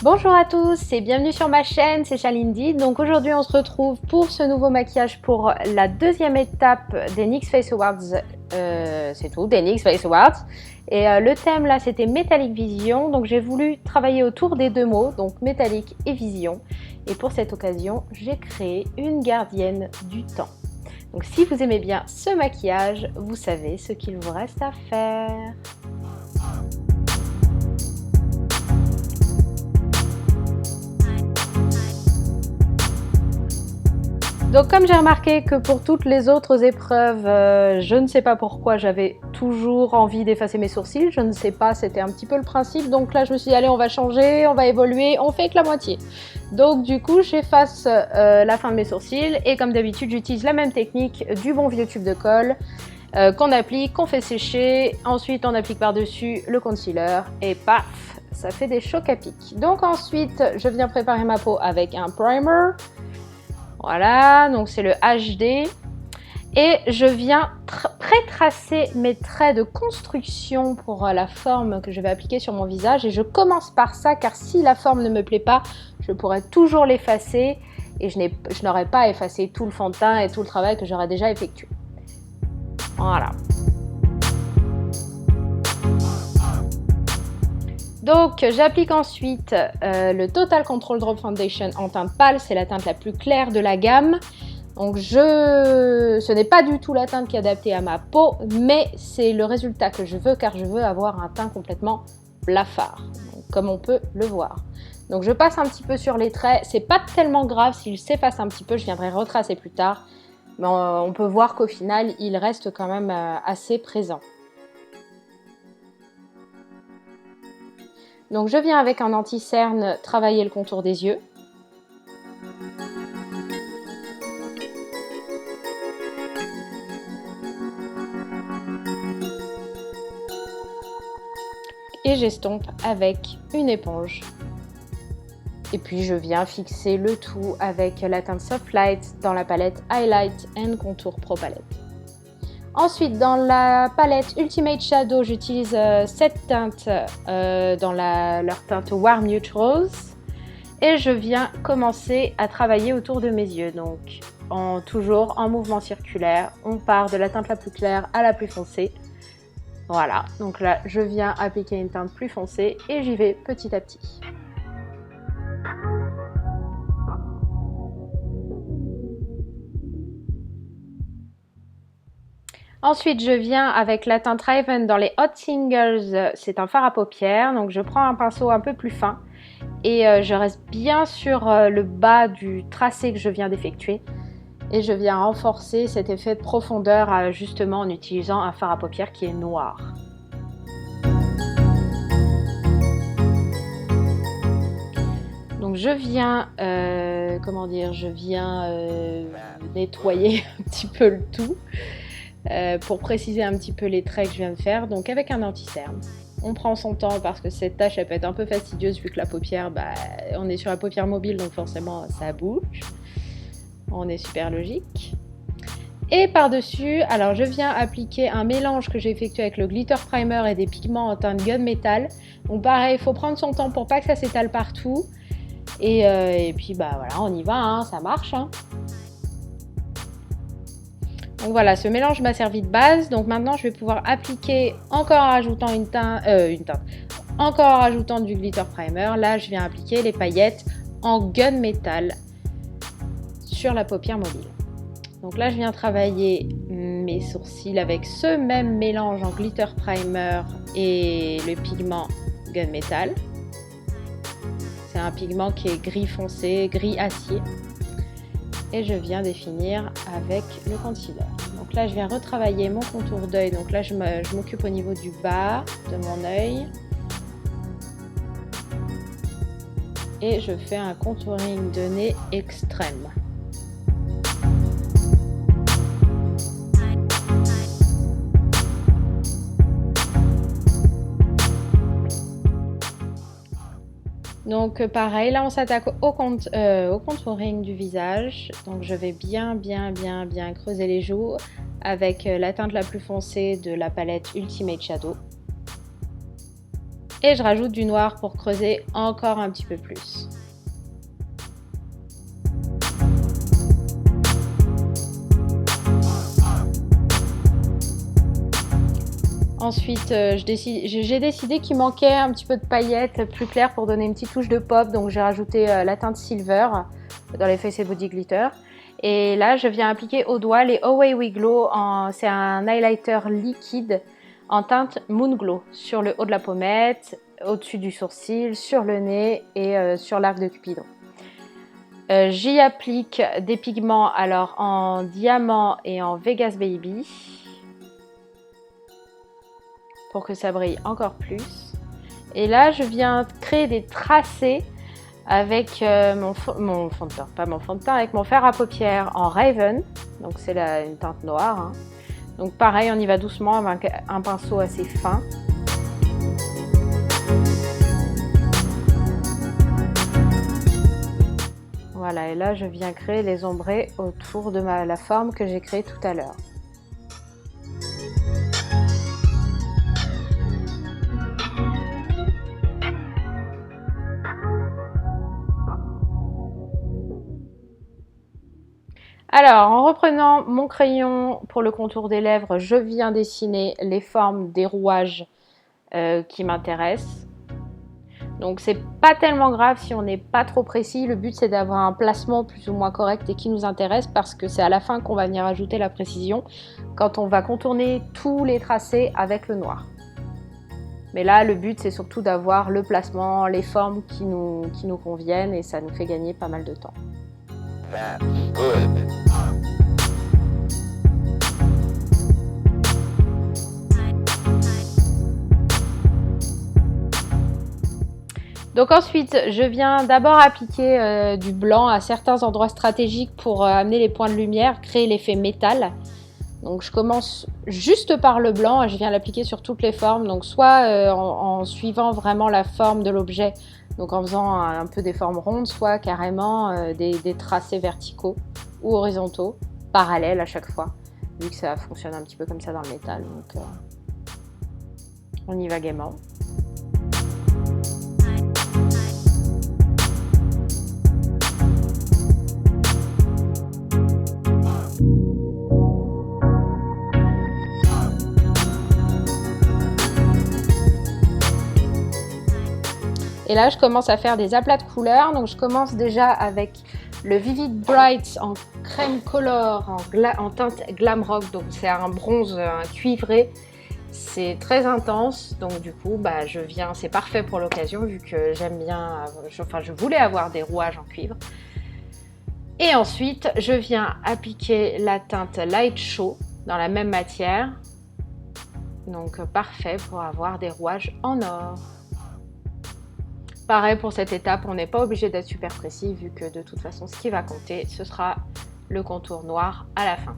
Bonjour à tous et bienvenue sur ma chaîne, c'est Shalindi. Donc aujourd'hui on se retrouve pour ce nouveau maquillage pour la deuxième étape des NYX Face Awards. C'est tout, des NYX Face Awards. Et le thème là c'était métallique vision, donc j'ai voulu travailler autour des deux mots, donc métallique et vision. Et pour cette occasion j'ai créé une gardienne du temps. Donc si vous aimez bien ce maquillage, vous savez ce qu'il vous reste à faire. Donc comme j'ai remarqué que pour toutes les autres épreuves, je ne sais pas pourquoi j'avais toujours envie d'effacer mes sourcils, je ne sais pas, c'était un petit peu le principe, donc là je me suis dit allez on va changer, on va évoluer, on fait que la moitié. Donc du coup j'efface la fin de mes sourcils et comme d'habitude j'utilise la même technique du bon vieux tube de colle qu'on applique, qu'on fait sécher, ensuite on applique par-dessus le concealer et paf, ça fait des chocs à pic. Donc ensuite je viens préparer ma peau avec un primer. Voilà, donc c'est le HD. Et je viens pré-tracer mes traits de construction pour la forme que je vais appliquer sur mon visage. Et je commence par ça, car si la forme ne me plaît pas, je pourrais toujours l'effacer. Et je n'aurais pas effacé tout le fond de teint et tout le travail que j'aurais déjà effectué. Voilà. Donc j'applique ensuite le Total Control Drop Foundation en teinte pâle, c'est la teinte la plus claire de la gamme. Donc ce n'est pas du tout la teinte qui est adaptée à ma peau, mais c'est le résultat que je veux car je veux avoir un teint complètement blafard, donc, comme on peut le voir. Donc je passe un petit peu sur les traits, c'est pas tellement grave s'il s'efface un petit peu, je viendrai retracer plus tard, mais on peut voir qu'au final il reste quand même assez présent. Donc je viens avec un anti-cerne travailler le contour des yeux. Et j'estompe avec une éponge. Et puis je viens fixer le tout avec la teinte Soft Light dans la palette Highlight and Contour Pro Palette. Ensuite, dans la palette Ultimate Shadow, j'utilise cette teinte dans leur teinte Warm Neutrals. Et je viens commencer à travailler autour de mes yeux. Donc, toujours en mouvement circulaire, on part de la teinte la plus claire à la plus foncée. Voilà, donc là, je viens appliquer une teinte plus foncée et j'y vais petit à petit. Ensuite, je viens avec la teinte Raven dans les Hot Singles, c'est un fard à paupières, donc je prends un pinceau un peu plus fin et je reste bien sur le bas du tracé que je viens d'effectuer et je viens renforcer cet effet de profondeur justement en utilisant un fard à paupières qui est noir. Donc je viens, nettoyer un petit peu le tout. Pour préciser un petit peu les traits que je viens de faire, donc avec un anti-cerne. On prend son temps parce que cette tâche elle peut être un peu fastidieuse vu que la paupière, on est sur la paupière mobile donc forcément ça bouge. On est super logique. Et par-dessus, alors je viens appliquer un mélange que j'ai effectué avec le glitter primer et des pigments en teinte gunmetal. Donc pareil, il faut prendre son temps pour pas que ça s'étale partout. Et puis voilà, on y va, hein, ça marche. Hein. Donc voilà, ce mélange m'a servi de base. Donc maintenant, je vais pouvoir appliquer encore en rajoutant encore en rajoutant du glitter primer. Là, je viens appliquer les paillettes en gunmetal sur la paupière mobile. Donc là, je viens travailler mes sourcils avec ce même mélange en glitter primer et le pigment gunmetal. C'est un pigment qui est gris foncé, gris acier. Et je viens définir avec le concealer. Donc là, je viens retravailler mon contour d'œil. Donc là, je m'occupe au niveau du bas de mon œil. Et je fais un contouring de nez extrême. Donc pareil, là on s'attaque au contouring du visage. Donc je vais bien creuser les joues avec la teinte la plus foncée de la palette Ultimate Shadow. Et je rajoute du noir pour creuser encore un petit peu plus. Ensuite, j'ai décidé qu'il manquait un petit peu de paillettes plus claires pour donner une petite touche de pop. Donc j'ai rajouté la teinte Silver dans les Face & Body Glitter. Et là, je viens appliquer au doigt les Away We Glow. C'est un highlighter liquide en teinte Moon Glow sur le haut de la pommette, au-dessus du sourcil, sur le nez et sur l'arc de Cupidon. J'y applique des pigments alors en diamant et en Vegas Baby pour que ça brille encore plus. Et là, je viens créer des tracés avec mon fond de teint, pas mon fond de teint, avec mon fer à paupières en Raven. Donc c'est une teinte noire. Hein. Donc pareil, on y va doucement avec un pinceau assez fin. Voilà, et là je viens créer les ombrés autour de la forme que j'ai créée tout à l'heure. Alors, en reprenant mon crayon pour le contour des lèvres, je viens dessiner les formes des rouages qui m'intéressent. Donc, c'est pas tellement grave si on n'est pas trop précis. Le but, c'est d'avoir un placement plus ou moins correct et qui nous intéresse parce que c'est à la fin qu'on va venir ajouter la précision quand on va contourner tous les tracés avec le noir. Mais là, le but, c'est surtout d'avoir le placement, les formes qui nous conviennent et ça nous fait gagner pas mal de temps. Donc ensuite, je viens d'abord appliquer du blanc à certains endroits stratégiques pour amener les points de lumière, créer l'effet métal. Donc je commence juste par le blanc et je viens l'appliquer sur toutes les formes. Donc soit en suivant vraiment la forme de l'objet, donc en faisant un peu des formes rondes, soit carrément des tracés verticaux ou horizontaux, parallèles à chaque fois, vu que ça fonctionne un petit peu comme ça dans le métal. Donc on y va gaiement. Et là, je commence à faire des aplats de couleurs. Donc, je commence déjà avec le Vivid Bright en crème color, en teinte Glam Rock. Donc, c'est un bronze, un cuivré. C'est très intense. Donc, du coup, c'est parfait pour l'occasion vu que j'aime bien, je voulais avoir des rouages en cuivre. Et ensuite, je viens appliquer la teinte Light Show dans la même matière. Donc, parfait pour avoir des rouages en or. Pareil pour cette étape, on n'est pas obligé d'être super précis vu que de toute façon ce qui va compter ce sera le contour noir à la fin.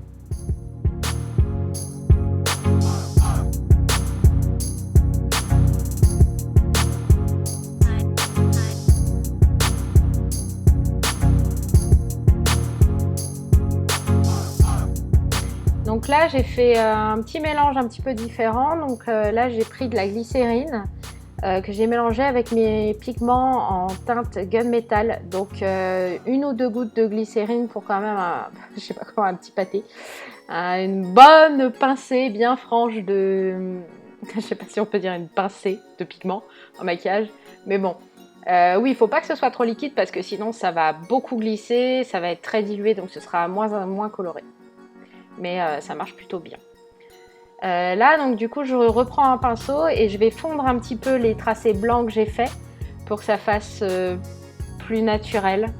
Donc là j'ai fait un petit mélange un petit peu différent. Donc là j'ai pris de la glycérine que j'ai mélangé avec mes pigments en teinte gunmetal. Donc une ou deux gouttes de glycérine pour quand même je sais pas comment, un petit pâté. Une bonne pincée bien franche de... je sais pas si on peut dire une pincée de pigment en maquillage. Mais bon, oui, il faut pas que ce soit trop liquide parce que sinon ça va beaucoup glisser, ça va être très dilué donc ce sera moins coloré. Mais ça marche plutôt bien. Là, donc du coup, je reprends un pinceau et je vais fondre un petit peu les tracés blancs que j'ai faits pour que ça fasse plus naturel.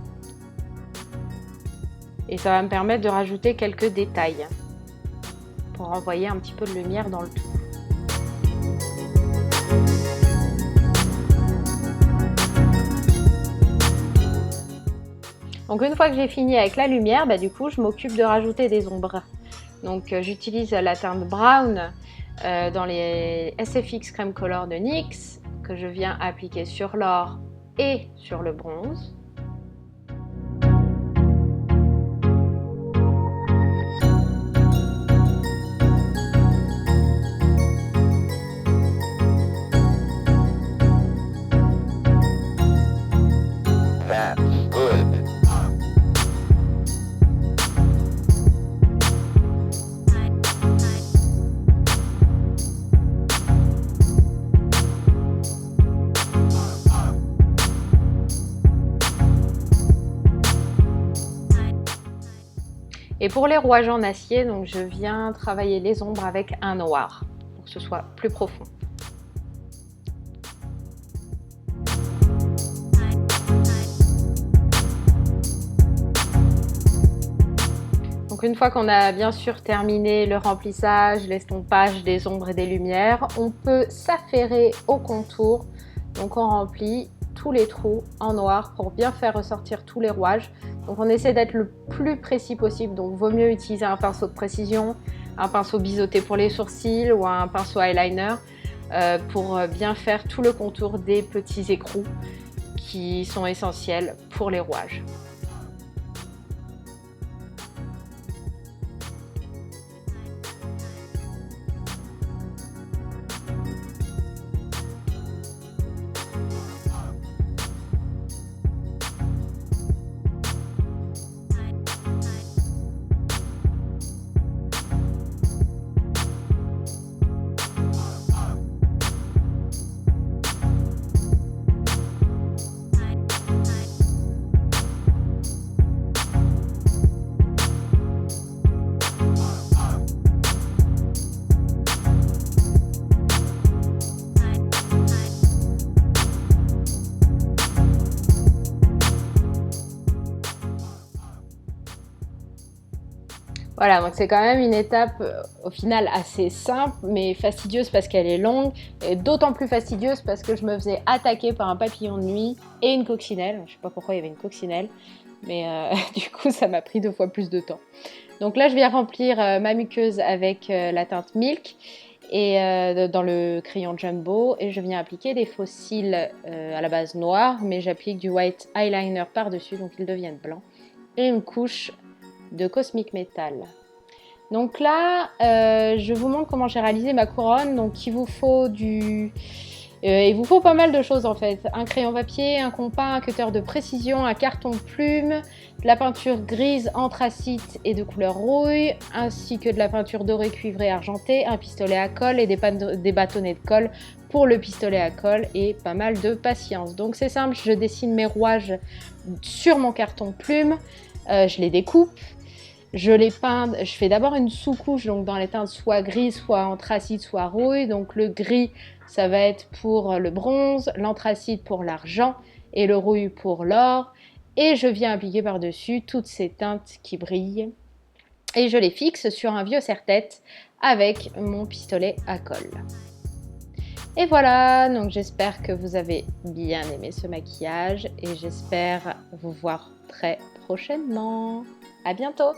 Et ça va me permettre de rajouter quelques détails pour envoyer un petit peu de lumière dans le tout. Donc une fois que j'ai fini avec la lumière, du coup, je m'occupe de rajouter des ombres. Donc j'utilise la teinte Brown dans les SFX Crème Color de NYX que je viens appliquer sur l'or et sur le bronze. Et pour les rouages en acier, donc je viens travailler les ombres avec un noir pour que ce soit plus profond. Donc une fois qu'on a bien sûr terminé le remplissage, l'estompage des ombres et des lumières, on peut s'affairer au contour. Donc on remplit tous les trous en noir pour bien faire ressortir tous les rouages. Donc on essaie d'être le plus précis possible, donc vaut mieux utiliser un pinceau de précision, un pinceau biseauté pour les sourcils ou un pinceau eyeliner pour bien faire tout le contour des petits écrous qui sont essentiels pour les rouages. Voilà, donc c'est quand même une étape au final assez simple, mais fastidieuse parce qu'elle est longue, et d'autant plus fastidieuse parce que je me faisais attaquer par un papillon de nuit et une coccinelle. Je sais pas pourquoi il y avait une coccinelle, mais du coup ça m'a pris 2 fois plus de temps. Donc là je viens remplir ma muqueuse avec la teinte Milk et dans le crayon Jumbo, et je viens appliquer des faux cils à la base noire, mais j'applique du white eyeliner par-dessus, donc ils deviennent blancs, et une couche de Cosmic Metal. Donc là, je vous montre comment j'ai réalisé ma couronne. Donc il vous faut pas mal de choses en fait. Un crayon papier, un compas, un cutter de précision, un carton plume, de la peinture grise anthracite et de couleur rouille, ainsi que de la peinture dorée cuivrée argentée, un pistolet à colle et des bâtonnets de colle pour le pistolet à colle, et pas mal de patience. Donc c'est simple, je dessine mes rouages sur mon carton plume, je les découpe. Je les peins, je fais d'abord une sous-couche donc dans les teintes soit gris, soit anthracite, soit rouille. Donc le gris, ça va être pour le bronze, l'anthracite pour l'argent et le rouille pour l'or. Et je viens appliquer par-dessus toutes ces teintes qui brillent. Et je les fixe sur un vieux serre-tête avec mon pistolet à colle. Et voilà, donc j'espère que vous avez bien aimé ce maquillage et j'espère vous voir très prochainement. À bientôt!